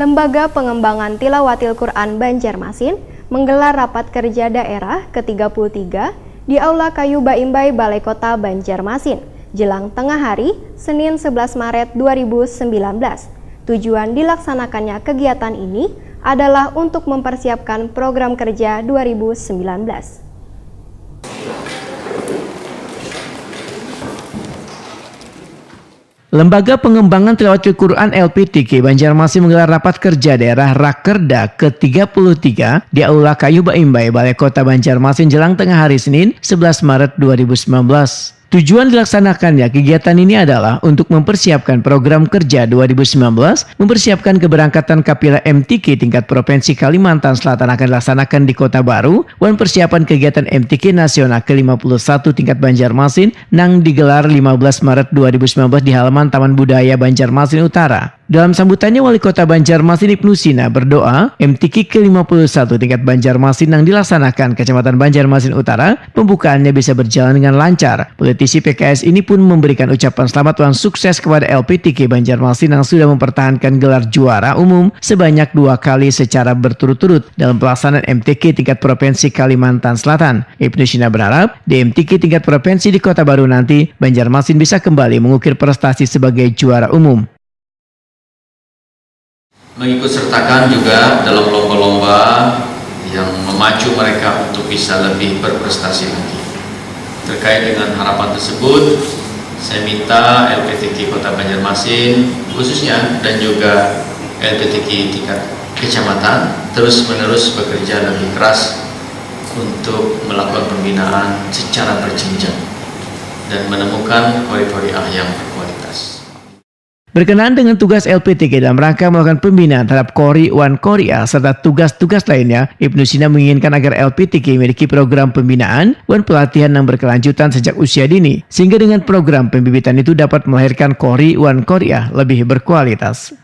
Lembaga Pengembangan Tilawatil Quran Banjarmasin menggelar rapat kerja daerah ke-33 di Aula Kayu Baimbai Balai Kota Banjarmasin jelang tengah hari Senin 11 Maret 2019. Tujuan dilaksanakannya kegiatan ini adalah untuk mempersiapkan program kerja 2019. Lembaga Pengembangan Tilawatil Quran LPTQ Banjarmasin menggelar rapat kerja daerah Rakerda ke-33 di Aula Kayu Baimbai Balai Kota Banjarmasin jelang tengah hari Senin 11 Maret 2019. Tujuan dilaksanakannya kegiatan ini adalah untuk mempersiapkan program kerja 2019, mempersiapkan keberangkatan Kapila MTQ tingkat Provinsi Kalimantan Selatan akan dilaksanakan di Kota Baru, dan persiapan kegiatan MTQ Nasional ke-51 tingkat Banjarmasin yang digelar 15 Maret 2019 di halaman Taman Budaya Banjarmasin Utara. Dalam sambutannya, Wali Kota Banjarmasin Ibnu Sina berdoa MTQ ke-51 tingkat Banjarmasin yang dilaksanakan Kecamatan Banjarmasin Utara, pembukaannya bisa berjalan dengan lancar. Politisi PKS ini pun memberikan ucapan selamat dan sukses kepada LPTQ Banjarmasin yang sudah mempertahankan gelar juara umum sebanyak 2 kali secara berturut-turut dalam pelaksanaan MTQ tingkat Provinsi Kalimantan Selatan. Ibnu Sina berharap di MTQ tingkat Provinsi di Kota Baru nanti, Banjarmasin bisa kembali mengukir prestasi sebagai juara umum. Mengikut sertakan juga dalam lomba-lomba yang memacu mereka untuk bisa lebih berprestasi lagi. Terkait dengan harapan tersebut, saya minta LPTQ Kota Banjarmasin khususnya dan juga LPTQ tingkat kecamatan terus-menerus bekerja lebih keras untuk melakukan pembinaan secara berjenjang dan menemukan kori-kori yang berkualitas. Berkenaan dengan tugas LPTQ dalam rangka melakukan pembinaan terhadap Kori Wan Korea serta tugas-tugas lainnya, Ibnu Sina menginginkan agar LPTQ memiliki program pembinaan dan pelatihan yang berkelanjutan sejak usia dini, sehingga dengan program pembibitan itu dapat melahirkan Kori Wan Korea lebih berkualitas.